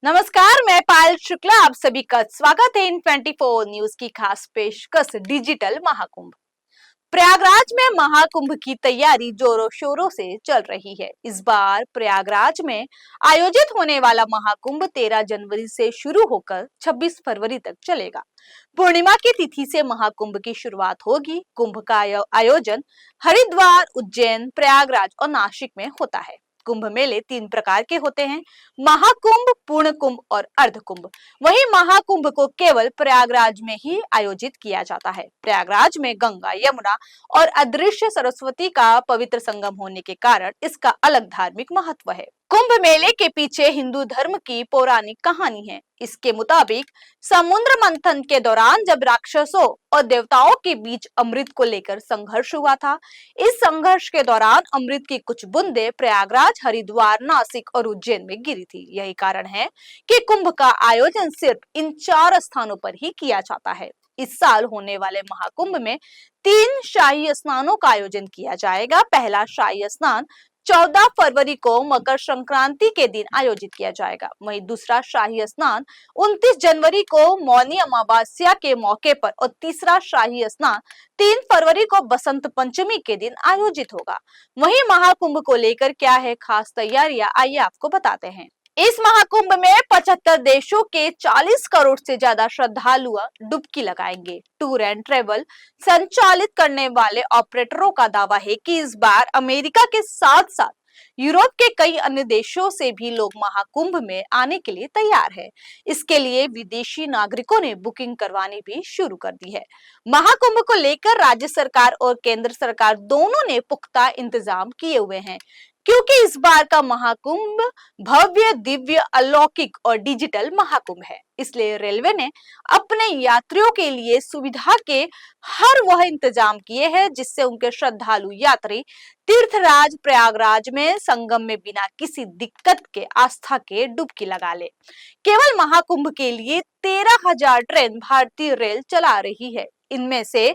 नमस्कार, मैं पायल शुक्ला। आप सभी का स्वागत है इन 24 न्यूज की खास पेशकश डिजिटल महाकुंभ। प्रयागराज में महाकुंभ की तैयारी जोरों शोरों से चल रही है। इस बार प्रयागराज में आयोजित होने वाला महाकुंभ 13 जनवरी से शुरू होकर 26 फरवरी तक चलेगा। पूर्णिमा की तिथि से महाकुंभ की शुरुआत होगी। कुंभ का आयोजन हरिद्वार, उज्जैन, प्रयागराज और नासिक में होता है। कुंभ मेले 3 प्रकार के होते हैं: महाकुंभ, पूर्ण कुंभ और अर्ध कुंभ। वहीं महाकुंभ को केवल प्रयागराज में ही आयोजित किया जाता है। प्रयागराज में गंगा, यमुना और अदृश्य सरस्वती का पवित्र संगम होने के कारण इसका अलग धार्मिक महत्व है। कुंभ मेले के पीछे हिंदू धर्म की पौराणिक कहानी है। इसके मुताबिक समुद्र मंथन के दौरान जब राक्षसों और देवताओं के बीच अमृत को लेकर संघर्ष हुआ था, इस संघर्ष के दौरान अमृत की कुछ बूंदे प्रयागराज, हरिद्वार, नासिक और उज्जैन में गिरी थी। यही कारण है कि कुंभ का आयोजन सिर्फ इन 4 स्थानों पर ही किया जाता है। इस साल होने वाले महाकुंभ में 3 शाही स्नानों का आयोजन किया जाएगा। पहला शाही स्नान 14 फरवरी को मकर संक्रांति के दिन आयोजित किया जाएगा। वहीं दूसरा शाही स्नान 29 जनवरी को मौनी अमावस्या के मौके पर और तीसरा शाही स्नान 3 फरवरी को बसंत पंचमी के दिन आयोजित होगा। वहीं महाकुंभ को लेकर क्या है खास तैयारियां, आइए आपको बताते हैं। इस महाकुंभ में 75 देशों के 40 करोड़ से ज्यादा श्रद्धालु डुबकी लगाएंगे। टूर एंड ट्रेवल संचालित करने वाले ऑपरेटरों का दावा है कि इस बार अमेरिका के साथ साथ यूरोप के कई अन्य देशों से भी लोग महाकुंभ में आने के लिए तैयार है। इसके लिए विदेशी नागरिकों ने बुकिंग करवानी भी शुरू कर दी है। महाकुंभ को लेकर राज्य सरकार और केंद्र सरकार दोनों ने पुख्ता इंतजाम किए हुए हैं, क्योंकि इस बार का महाकुंभ भव्य, दिव्य, अलौकिक और डिजिटल महाकुंभ है। इसलिए रेलवे ने अपने यात्रियों के लिए सुविधा के हर वह इंतजाम किए हैं जिससे उनके श्रद्धालु यात्री तीर्थराज प्रयागराज में संगम में बिना किसी दिक्कत के आस्था के डुबकी लगा ले। केवल महाकुंभ के लिए 13,000 ट्रेन भारतीय रेल चला रही है। इनमें से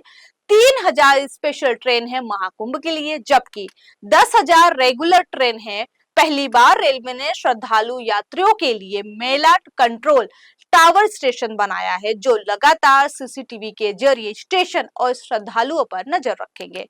3,000 स्पेशल ट्रेन है महाकुंभ के लिए, जबकि 10,000 रेगुलर ट्रेन है। पहली बार रेलवे ने श्रद्धालु यात्रियों के लिए मेला कंट्रोल टावर स्टेशन बनाया है, जो लगातार सीसीटीवी के जरिए स्टेशन और श्रद्धालुओं पर नजर रखेंगे।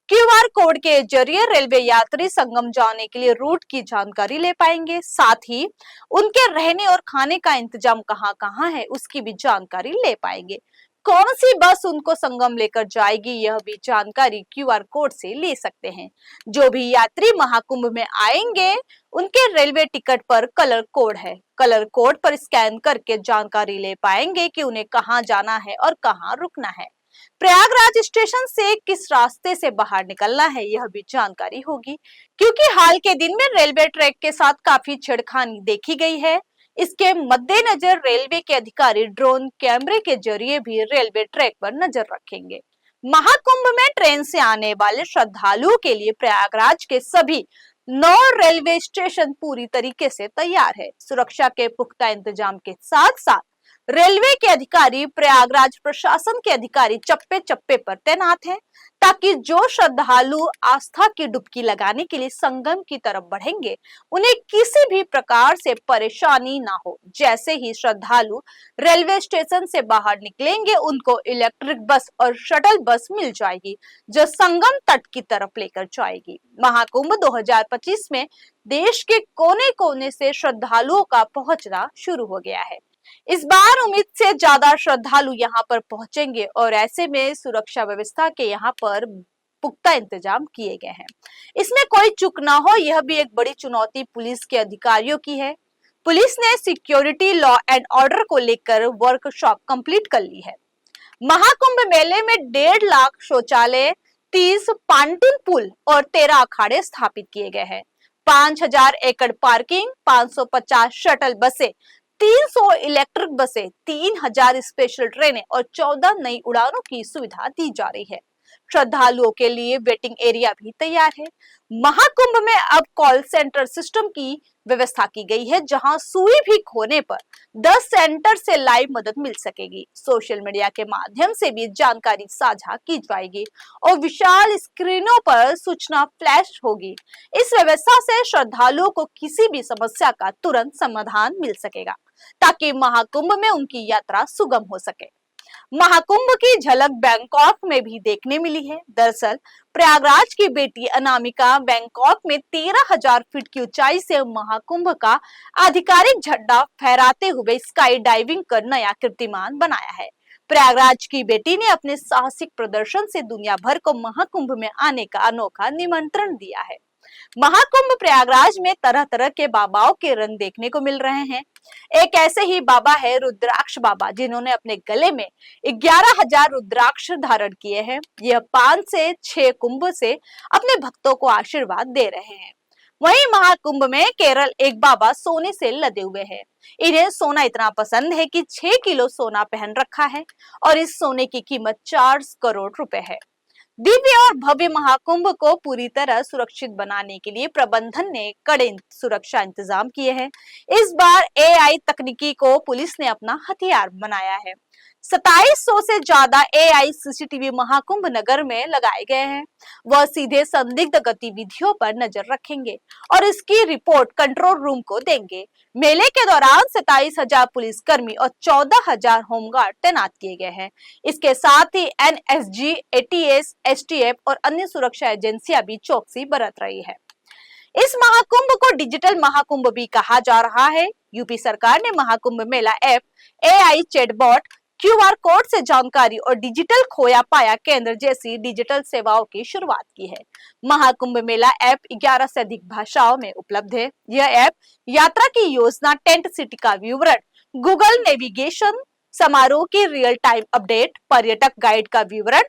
क्यूआर कोड के जरिए रेलवे यात्री संगम जाने के लिए रूट की जानकारी ले पाएंगे। साथ ही उनके रहने और खाने का इंतजाम कहाँ-कहाँ है उसकी भी जानकारी ले पाएंगे। कौन सी बस उनको संगम लेकर जाएगी, यह भी जानकारी क्यूआर कोड से ले सकते हैं। जो भी यात्री महाकुंभ में आएंगे उनके रेलवे टिकट पर कलर कोड है। कलर कोड पर स्कैन करके जानकारी ले पाएंगे कि उन्हें कहां जाना है और कहां रुकना है। प्रयागराज स्टेशन से किस रास्ते से बाहर निकलना है, यह भी जानकारी होगी, क्योंकि हाल के दिन में रेलवे ट्रैक के साथ काफी छेड़खानी देखी गई है। इसके मद्देनजर रेलवे के अधिकारी ड्रोन कैमरे के जरिए भी रेलवे ट्रैक पर नजर रखेंगे। महाकुंभ में ट्रेन से आने वाले श्रद्धालुओं के लिए प्रयागराज के सभी 9 रेलवे स्टेशन पूरी तरीके से तैयार है। सुरक्षा के पुख्ता इंतजाम के साथ साथ रेलवे के अधिकारी, प्रयागराज प्रशासन के अधिकारी चप्पे चप्पे पर तैनात हैं, ताकि जो श्रद्धालु आस्था की डुबकी लगाने के लिए संगम की तरफ बढ़ेंगे उन्हें किसी भी प्रकार से परेशानी ना हो। जैसे ही श्रद्धालु रेलवे स्टेशन से बाहर निकलेंगे उनको इलेक्ट्रिक बस और शटल बस मिल जाएगी, जो संगम तट की तरफ लेकर जाएगी। महाकुंभ 2025 में देश के कोने कोने से श्रद्धालुओं का पहुंचना शुरू हो गया है। इस बार उम्मीद से ज्यादा श्रद्धालु यहाँ पर पहुंचेंगे और ऐसे में सुरक्षा व्यवस्था के यहाँ पर पुख्ता इंतजाम किए गए हैं। इसमें कोई चूक ना हो, यह भी एक बड़ी चुनौती पुलिस के अधिकारियों की है। पुलिस ने सिक्योरिटी, लॉ एंड ऑर्डर को लेकर वर्कशॉप कंप्लीट कर ली है। महाकुंभ मेले में 1.5 लाख शौचालय, 30 पांटून पुल और 13 अखाड़े स्थापित किए गए हैं। 5,000 एकड़ पार्किंग, 550 शटल बसें, 300 इलेक्ट्रिक बसें, 3,000 स्पेशल ट्रेनें और 14 नई उड़ानों की सुविधा दी जा रही है। श्रद्धालुओं के लिए वेटिंग एरिया भी तैयार है। महाकुंभ में अब कॉल सेंटर सिस्टम की व्यवस्था की गई है, जहां सुई भी खोने पर 10 सेंटर से लाइव मदद मिल सकेगी। सोशल मीडिया के माध्यम से भी जानकारी साझा की जाएगी और विशाल स्क्रीनों पर सूचना फ्लैश होगी। इस व्यवस्था से श्रद्धालुओं को किसी भी समस्या का तुरंत समाधान मिल सकेगा। ताकि महाकुंभ में उनकी यात्रा सुगम हो सके। महाकुंभ की झलक बैंकॉक में भी देखने मिली है। दरअसल प्रयागराज की बेटी अनामिका बैंकॉक में 13,000 फीट की ऊंचाई से महाकुंभ का आधिकारिक झंडा फहराते हुए स्काई डाइविंग कर नया कीर्तिमान बनाया है। प्रयागराज की बेटी ने अपने साहसिक प्रदर्शन से दुनिया भर को महाकुंभ में आने का अनोखा निमंत्रण दिया है। महाकुंभ प्रयागराज में तरह तरह के बाबाओं के रंग देखने को मिल रहे हैं। एक ऐसे ही बाबा है रुद्राक्ष बाबा, जिन्होंने अपने गले में 11,000 रुद्राक्ष धारण किए हैं। यह 5 से 6 कुंभ से अपने भक्तों को आशीर्वाद दे रहे हैं। वहीं महाकुंभ में केरल एक बाबा सोने से लदे हुए हैं। इन्हें सोना इतना पसंद है कि 6 किलो सोना पहन रखा है और इस सोने की कीमत 4 करोड़ रुपए है। दिव्य और भव्य महाकुंभ को पूरी तरह सुरक्षित बनाने के लिए प्रबंधन ने कड़े सुरक्षा इंतजाम किए हैं। इस बार एआई तकनीकी को पुलिस ने अपना हथियार बनाया है। 2700 से ज्यादा एआई सीसीटीवी महाकुंभ नगर में लगाए गए हैं। वह सीधे संदिग्ध गतिविधियों पर नजर रखेंगे और इसकी रिपोर्ट कंट्रोल रूम को देंगे। मेले के दौरान 27,000 पुलिसकर्मी और 14,000 होमगार्ड तैनात किए गए हैं। इसके साथ ही एनएसजी, एटीएस, एसटीएफ और अन्य सुरक्षा एजेंसियां भी चौकसी बरत रही है। इस महाकुंभ को डिजिटल महाकुंभ भी कहा जा रहा है। यूपी सरकार ने महाकुंभ मेला app, AI chatbot, QR code से जानकारी और डिजिटल खोया पाया केंद्र जैसी डिजिटल सेवाओं की शुरुआत की है। महाकुंभ मेला ऐप 11 से अधिक भाषाओं में उपलब्ध है। यह ऐप यात्रा की योजना, टेंट सिटी का विवरण, गूगल नेविगेशन, समारोह की रियल टाइम अपडेट, पर्यटक गाइड का विवरण,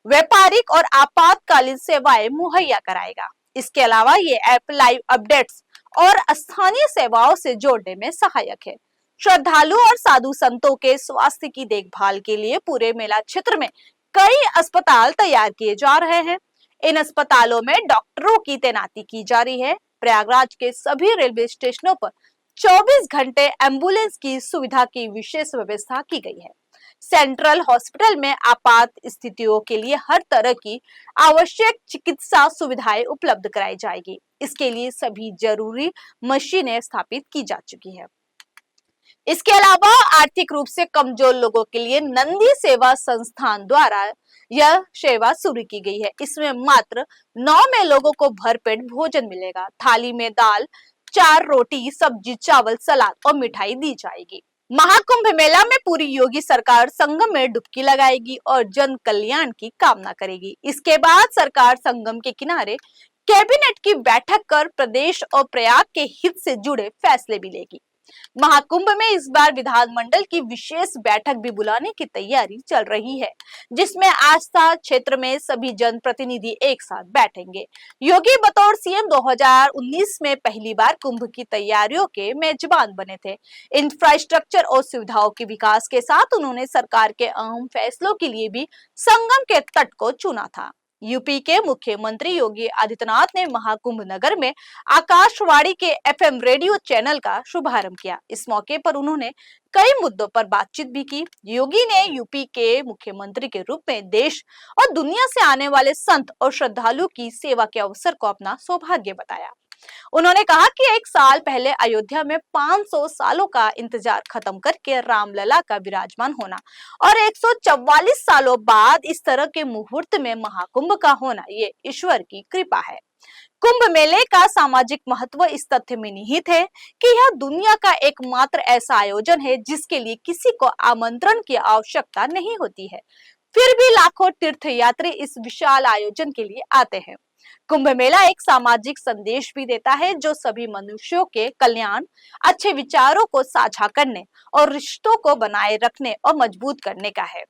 व्यापारिक और आपातकालीन सेवाएं मुहैया कराएगा। इसके अलावा ये ऐप लाइव अपडेट्स और स्थानीय सेवाओं से जोड़ने में सहायक है। श्रद्धालु और साधु संतों के स्वास्थ्य की देखभाल के लिए पूरे मेला क्षेत्र में कई अस्पताल तैयार किए जा रहे हैं। इन अस्पतालों में डॉक्टरों की तैनाती की जा रही है। प्रयागराज के सभी रेलवे स्टेशनों पर 24 घंटे एम्बुलेंस की सुविधा की विशेष व्यवस्था की गई है। सेंट्रल हॉस्पिटल में आपात स्थितियों के लिए हर तरह की आवश्यक चिकित्सा सुविधाएं उपलब्ध कराई जाएगी। इसके लिए सभी जरूरी मशीनें स्थापित की जा चुकी है। इसके अलावा आर्थिक रूप से कमजोर लोगों के लिए नंदी सेवा संस्थान द्वारा यह सेवा शुरू की गई है। इसमें मात्र 9 में लोगों को भरपेट भोजन मिलेगा। थाली में दाल, 4 रोटी, सब्जी, चावल, सलाद और मिठाई दी जाएगी। महाकुंभ मेला में पूरी योगी सरकार संगम में डुबकी लगाएगी और जन कल्याण की कामना करेगी। इसके बाद सरकार संगम के किनारे कैबिनेट की बैठक कर प्रदेश और प्रयाग के हित से जुड़े फैसले भी लेगी। महाकुंभ में इस बार विधानमंडल की विशेष बैठक भी बुलाने की तैयारी चल रही है, जिसमें आस्था क्षेत्र में सभी जनप्रतिनिधि एक साथ बैठेंगे। योगी बतौर सीएम 2019 में पहली बार कुंभ की तैयारियों के मेजबान बने थे। इंफ्रास्ट्रक्चर और सुविधाओं के विकास के साथ उन्होंने सरकार के अहम फैसलों के लिए भी संगम के तट को चुना था। यूपी के मुख्यमंत्री योगी आदित्यनाथ ने महाकुंभ नगर में आकाशवाणी के एफएम रेडियो चैनल का शुभारंभ किया। इस मौके पर उन्होंने कई मुद्दों पर बातचीत भी की। योगी ने यूपी के मुख्यमंत्री के रूप में देश और दुनिया से आने वाले संत और श्रद्धालु की सेवा के अवसर को अपना सौभाग्य बताया। उन्होंने कहा कि 1 साल पहले अयोध्या में 500 सालों का इंतजार खत्म करके रामलला का विराजमान होना और 144 सालों बाद इस तरह के मुहूर्त में महाकुंभ का होना, ये ईश्वर की कृपा है। कुंभ मेले का सामाजिक महत्व इस तथ्य में निहित है कि यह दुनिया का एकमात्र ऐसा आयोजन है जिसके लिए किसी को आमंत्रण की आवश्यकता नहीं होती है। फिर भी लाखों तीर्थयात्री इस विशाल आयोजन के लिए आते हैं। कुंभ मेला एक सामाजिक संदेश भी देता है जो सभी मनुष्यों के कल्याण, अच्छे विचारों को साझा करने और रिश्तों को बनाए रखने और मजबूत करने का है।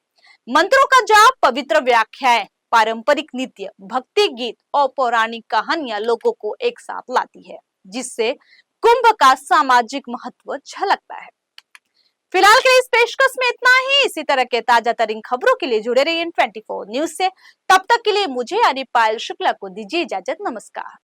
मंत्रों का जाप, पवित्र व्याख्याएं, पारंपरिक नृत्य, भक्ति गीत और पौराणिक कहानियां लोगों को एक साथ लाती है, जिससे कुंभ का सामाजिक महत्व झलकता है। फिलहाल के इस पेशकश में इतना ही। इसी तरह के ताजा तरीन खबरों के लिए जुड़े रहिए N24 न्यूज से। तब तक के लिए मुझे यानी पायल शुक्ला को दीजिए इजाजत। नमस्कार।